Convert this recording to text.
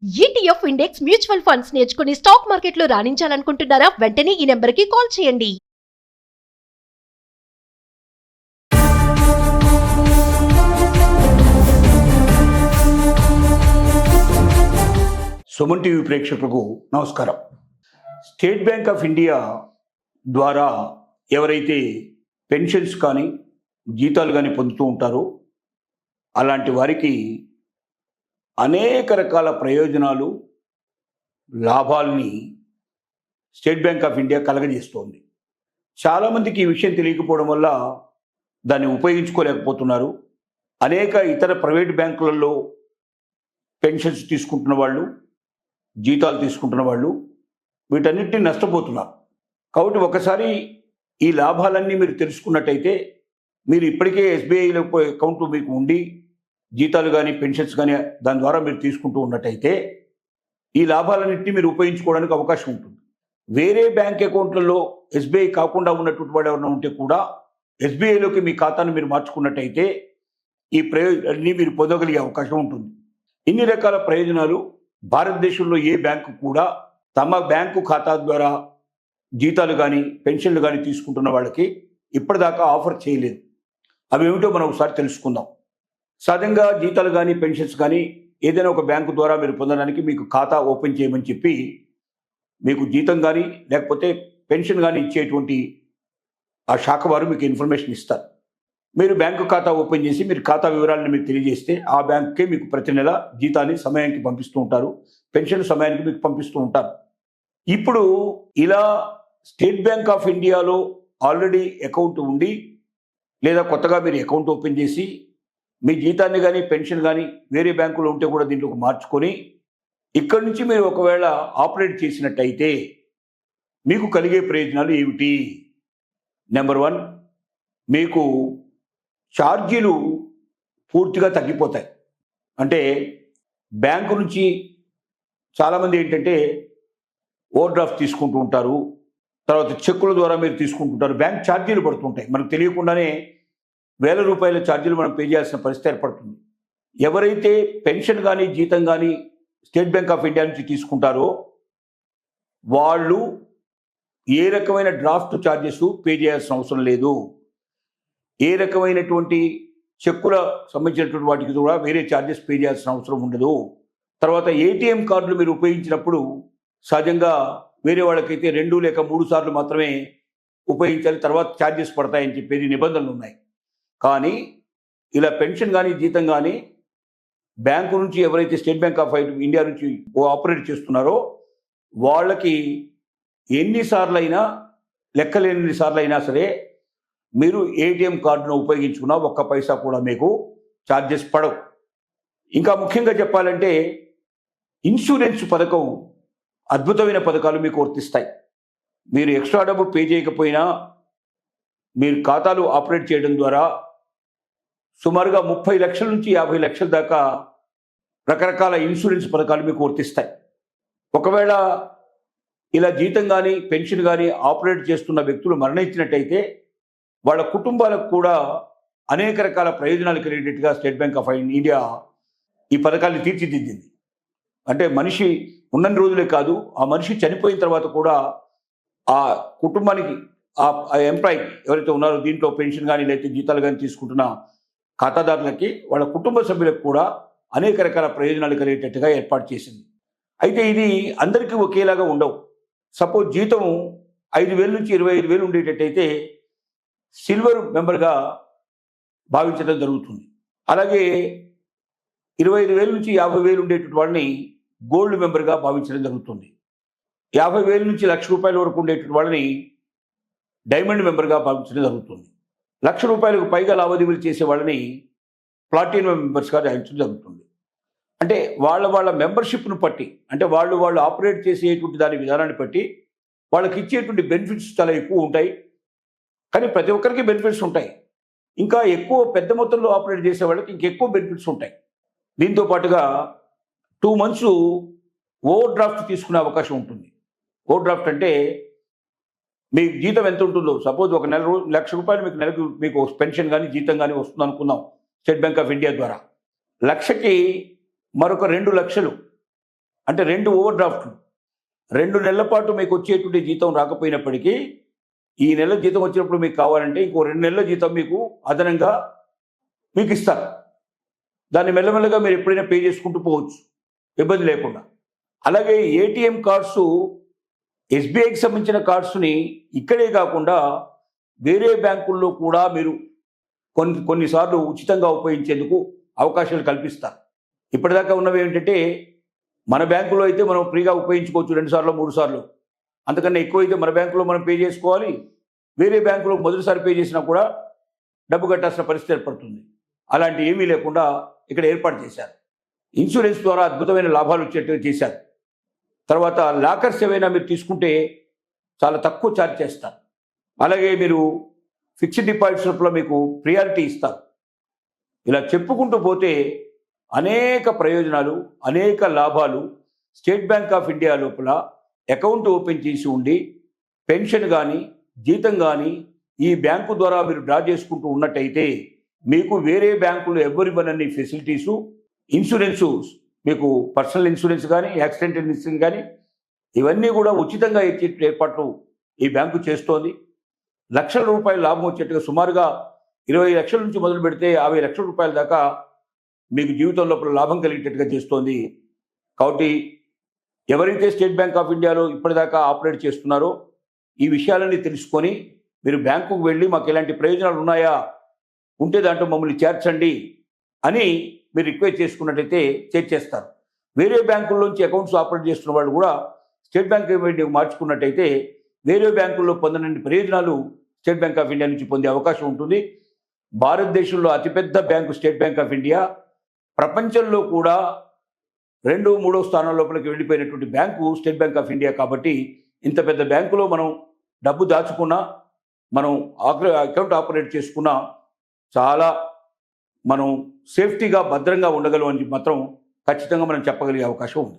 ETF index mutual funds నేర్చుకుని stock మార్కెట్లో రాణించాలనుకుంటున్నారా? వెంటనే ఈ నెంబర్కి కాల్ చేయండి. సుమన్ టీవీ ప్రేక్షకులకు నమస్కారం. స్టేట్ బ్యాంక్ ఆఫ్ ఇండియా ద్వారా ఎవరైతే పెన్షన్స్ కానీ జీతాలు కానీ పొందుతూ ఉంటారో అలాంటి వారికి అనేక రకాల ప్రయోజనాలు, లాభాలని స్టేట్ బ్యాంక్ ఆఫ్ ఇండియా కలగజేస్తోంది. చాలామందికి ఈ విషయం తెలియకపోవడం వల్ల దాన్ని ఉపయోగించుకోలేకపోతున్నారు. అనేక ఇతర ప్రైవేట్ బ్యాంకులలో పెన్షన్స్ తీసుకుంటున్న వాళ్ళు, జీతాలు తీసుకుంటున్న వాళ్ళు వీటన్నిటిని నష్టపోతున్నారు. కాబట్టి ఒకసారి ఈ లాభాలన్నీ మీరు తెలుసుకున్నట్టయితే, మీరు ఇప్పటికే ఎస్బీఐలో అకౌంట్ మీకు ఉండి జీతాలు కానీ పెన్షన్స్ కానీ దాని ద్వారా మీరు తీసుకుంటూ ఉన్నట్టయితే ఈ లాభాలన్నింటినీ మీరు ఉపయోగించుకోవడానికి అవకాశం ఉంటుంది. వేరే బ్యాంక్ అకౌంట్లలో ఎస్బీఐ కాకుండా ఉన్నటువంటి వాడు ఎవరైనా ఉంటే కూడా ఎస్బీఐలోకి మీ ఖాతాను మీరు మార్చుకున్నట్టయితే ఈ ప్రయోజనాన్ని మీరు పొందగలిగే అవకాశం ఉంటుంది. ఇన్ని రకాల ప్రయోజనాలు భారతదేశంలో ఏ బ్యాంకు కూడా తమ బ్యాంకు ఖాతా ద్వారా జీతాలు కానీ పెన్షన్లు కానీ తీసుకుంటున్న వాళ్ళకి ఇప్పటిదాకా ఆఫర్ చేయలేదు. అవి ఏమిటో మనం ఒకసారి తెలుసుకుందాం. సహజంగా జీతాలు కానీ పెన్షన్స్ కానీ ఏదైనా ఒక బ్యాంకు ద్వారా మీరు పొందడానికి మీకు ఖాతా ఓపెన్ చేయమని చెప్పి మీకు జీతం కానీ లేకపోతే పెన్షన్ కానీ ఇచ్చేటువంటి ఆ శాఖ వారు మీకు ఇన్ఫర్మేషన్ ఇస్తారు. మీరు బ్యాంకు ఖాతా ఓపెన్ చేసి మీరు ఖాతా వివరాలను మీకు తెలియజేస్తే ఆ బ్యాంకుకే మీకు ప్రతి నెల జీతాన్ని సమయానికి పంపిస్తూ ఉంటారు, పెన్షన్ సమయానికి మీకు పంపిస్తూ ఉంటారు. ఇప్పుడు ఇలా స్టేట్ బ్యాంక్ ఆఫ్ ఇండియాలో ఆల్రెడీ అకౌంట్ ఉండి లేదా కొత్తగా మీరు అకౌంట్ ఓపెన్ చేసి మీ జీతాన్ని కానీ పెన్షన్ కానీ వేరే బ్యాంకులో ఉంటే కూడా దీంట్లోకి మార్చుకొని ఇక్కడి నుంచి మీరు ఒకవేళ ఆపరేట్ చేసినట్టయితే మీకు కలిగే ప్రయోజనాలు ఏమిటి? నెంబర్ 1, మీకు ఛార్జీలు పూర్తిగా తగ్గిపోతాయి. అంటే బ్యాంకు నుంచి చాలామంది ఏంటంటే ఓవర్ డ్రాఫ్ట్ తీసుకుంటూ ఉంటారు, తర్వాత చెక్కుల ద్వారా మీరు తీసుకుంటుంటారు, బ్యాంక్ ఛార్జీలు పడుతుంటాయి. మనకు తెలియకుండానే వేల రూపాయల ఛార్జీలు మనం పే చేయాల్సిన పరిస్థితి ఏర్పడుతుంది. ఎవరైతే పెన్షన్ కానీ జీతం కానీ స్టేట్ బ్యాంక్ ఆఫ్ ఇండియా నుంచి తీసుకుంటారో వాళ్ళు ఏ రకమైన డ్రాఫ్ట్ ఛార్జెస్ పే చేయాల్సిన అవసరం లేదు. ఏ రకమైనటువంటి చెక్కుల సంబంధించినటువంటి వాటికి కూడా వేరే ఛార్జెస్ పే చేయాల్సిన అవసరం ఉండదు. తర్వాత ఏటీఎం కార్డులు మీరు ఉపయోగించినప్పుడు సహజంగా వేరే వాళ్ళకైతే 2 లేక 3 సార్లు మాత్రమే ఉపయోగించాలి, తర్వాత ఛార్జెస్ పడతాయని చెప్పేది నిబంధనలు ఉన్నాయి. కానీ ఇలా పెన్షన్ కానీ జీతం కానీ బ్యాంకు నుంచి ఎవరైతే స్టేట్ బ్యాంక్ ఆఫ్ ఇండియా నుంచి ఆపరేట్ చేస్తున్నారో వాళ్ళకి ఎన్నిసార్లు అయినా లెక్కలేని సార్లు అయినా సరే మీరు ఏటీఎం కార్డును ఉపయోగించుకున్నా ఒక్క పైసా కూడా మీకు ఛార్జెస్ పడవు. ఇంకా ముఖ్యంగా చెప్పాలంటే ఇన్సూరెన్స్ పథకం అద్భుతమైన పథకాలు మీకు వర్తిస్తాయి. మీరు ఎక్స్ట్రా డబ్బు పే చేయకపోయినా మీరు ఖాతాలు ఆపరేట్ చేయడం ద్వారా సుమారుగా 30 లక్షల నుంచి 50 లక్షల దాకా రకరకాల ఇన్సూరెన్స్ పథకాలు మీకు వర్తిస్తాయి. ఒకవేళ ఇలా జీతం కానీ పెన్షన్ కానీ ఆపరేట్ చేస్తున్న వ్యక్తులు మరణించినట్టయితే వాళ్ళ కుటుంబాలకు కూడా అనేక రకాల ప్రయోజనాలు కలిగేటట్టుగా స్టేట్ బ్యాంక్ ఆఫ్ ఇండియా ఈ పథకాన్ని తీర్చిదిద్దింది. అంటే మనిషి ఉన్న రోజులే కాదు, ఆ మనిషి చనిపోయిన తర్వాత కూడా ఆ కుటుంబానికి ఆ ఎంప్లాయీ ఎవరైతే ఉన్నారో దీంట్లో పెన్షన్ కానీ లేకపోతే జీతాలు కానీ తీసుకుంటున్న ఖాతాదారులకి వాళ్ళ కుటుంబ సభ్యులకు కూడా అనేక రకాల ప్రయోజనాలు కలిగేటట్టుగా ఏర్పాటు చేసింది. అయితే ఇది అందరికీ ఒకేలాగా ఉండవు. సపోజ్ జీతం 5,000 నుంచి 25,000 ఉండేటట్టయితే సిల్వర్ మెంబర్గా భావించడం జరుగుతుంది. అలాగే 25,000 నుంచి 50,000 ఉండేటువంటి వాళ్ళని గోల్డ్ మెంబర్గా భావించడం జరుగుతుంది. 50,000 నుంచి 1,00,000 రూపాయల వరకు ఉండేటువంటి వాళ్ళని డైమండ్ మెంబర్గా భావించడం జరుగుతుంది. 1,00,000 రూపాయలకు పైగా లావాదేవీలు చేసే వాళ్ళని ప్లాటినం మెంబర్స్గా భావించడం జరుగుతుంది. అంటే వాళ్ళ మెంబర్షిప్ను బట్టి, అంటే వాళ్ళు ఆపరేట్ చేసేటువంటి దాని విధానాన్ని బట్టి వాళ్ళకి ఇచ్చేటువంటి బెనిఫిట్స్ చాలా ఎక్కువ ఉంటాయి. కానీ ప్రతి ఒక్కరికి బెనిఫిట్స్ ఉంటాయి. ఇంకా ఎక్కువ పెద్ద మొత్తంలో ఆపరేట్ చేసే వాళ్ళకి ఇంకెక్కువ బెనిఫిట్స్ ఉంటాయి. దీంతో పాటుగా 2 months ఓవర్ డ్రాఫ్ట్ తీసుకునే అవకాశం ఉంటుంది. ఓవర్ డ్రాఫ్ట్ అంటే మీ జీతం ఎంత ఉంటుందో, సపోజ్ ఒక నెల 1,00,000 రూపాయలు మీకు నెలకు మీకు పెన్షన్ కానీ జీతం కానీ వస్తుంది అనుకుందాం స్టేట్ బ్యాంక్ ఆఫ్ ఇండియా ద్వారా. 1,00,000కి మరొక 2 లక్షలు అంటే 2 ఓవర్ డ్రాఫ్ట్లు 2 నెలల పాటు మీకు వచ్చేటువంటి జీతం రాకపోయినప్పటికీ ఈ నెల జీతం వచ్చినప్పుడు మీకు కావాలంటే ఇంకో 2 నెలల జీతం మీకు అదనంగా మీకు ఇస్తారు. దాన్ని మెల్లమెల్లగా మీరు ఎప్పుడైనా పే చేసుకుంటూ పోవచ్చు ఇబ్బంది లేకుండా. అలాగే ఏటీఎం కార్డ్స్ ఎస్బీఐకి సంబంధించిన కార్డ్స్ని ఇక్కడే కాకుండా వేరే బ్యాంకుల్లో కూడా మీరు కొన్నిసార్లు ఉచితంగా ఉపయోగించేందుకు అవకాశాలు కల్పిస్తారు. ఇప్పటిదాకా ఉన్నవి ఏంటంటే మన బ్యాంకులో అయితే మనం ఫ్రీగా ఉపయోగించుకోవచ్చు 2 సార్లు 3 సార్లు, అంతకన్నా ఎక్కువ అయితే మన బ్యాంకులో మనం పే చేసుకోవాలి. వేరే బ్యాంకులో మొదటిసారి పే చేసినా కూడా డబ్బు కట్టాల్సిన పరిస్థితి ఏర్పడుతుంది. అలాంటి ఏమీ లేకుండా ఇక్కడ ఏర్పాటు చేశారు. ఇన్సూరెన్స్ ద్వారా అద్భుతమైన లాభాలు వచ్చేట్టుగా చేశారు. తర్వాత లాకర్స్ ఏవైనా మీరు తీసుకుంటే చాలా తక్కువ ఛార్జ్ చేస్తారు. అలాగే మీరు ఫిక్స్డ్ డిపాజిట్స్లో మీకు ప్రియారిటీ ఇస్తారు. ఇలా చెప్పుకుంటూ పోతే అనేక ప్రయోజనాలు, అనేక లాభాలు స్టేట్ బ్యాంక్ ఆఫ్ ఇండియా లోపల అకౌంట్ ఓపెన్ చేసి ఉండి పెన్షన్ కానీ జీతం కానీ ఈ బ్యాంకు ద్వారా మీరు డ్రా చేసుకుంటూ ఉన్నట్టయితే మీకు వేరే బ్యాంకులు ఎవరివ్వనన్ని ఫెసిలిటీసు, ఇన్సూరెన్సు, మీకు పర్సనల్ ఇన్సూరెన్స్ కానీ యాక్సిడెంటల్ ఇన్సూరెన్స్ కానీ ఇవన్నీ కూడా ఉచితంగా ఇచ్చే ఏర్పాట్లు ఈ బ్యాంకు చేస్తోంది. లక్షల రూపాయల లాభం వచ్చేట్టుగా సుమారుగా 20 లక్షల నుంచి మొదలు పెడితే 50 లక్షల రూపాయల దాకా మీకు జీవితం లోపల లాభం కలిగేటట్టుగా చేస్తోంది. కాబట్టి ఎవరైతే స్టేట్ బ్యాంక్ ఆఫ్ ఇండియాలో ఇప్పటిదాకా ఆపరేట్ చేస్తున్నారో ఈ విషయాలన్నీ తెలుసుకొని మీరు బ్యాంకుకు వెళ్ళి మాకు ఎలాంటి ప్రయోజనాలు ఉన్నాయా, ఉంటే దాంట్లో మమ్మల్ని చేర్చండి అని మీరు రిక్వెస్ట్ చేసుకున్నట్టయితే చేర్చేస్తారు. వేరే బ్యాంకుల్లోంచి అకౌంట్స్ ఆపరేట్ చేస్తున్న వాళ్ళు కూడా స్టేట్ బ్యాంక్ ఆఫ్ ఇండియాకు మార్చుకున్నట్టయితే వేరే బ్యాంకుల్లో పొందనన్ని ప్రయోజనాలు స్టేట్ బ్యాంక్ ఆఫ్ ఇండియా నుంచి పొందే అవకాశం ఉంటుంది. భారతదేశంలో అతిపెద్ద bank State Bank of India, ప్రపంచంలో కూడా 2, 3 స్థానాల లోపలికి వెళ్ళిపోయినటువంటి bank State Bank of India. కాబట్టి ఇంత పెద్ద బ్యాంకులో మనం డబ్బు దాచుకున్నా, మనం అకౌంట్ ఆపరేట్ చేసుకున్నా చాలా మనం సేఫ్టీగా భద్రంగా ఉండగలం అని మాత్రం ఖచ్చితంగా మనం చెప్పగలిగే అవకాశం ఉంది.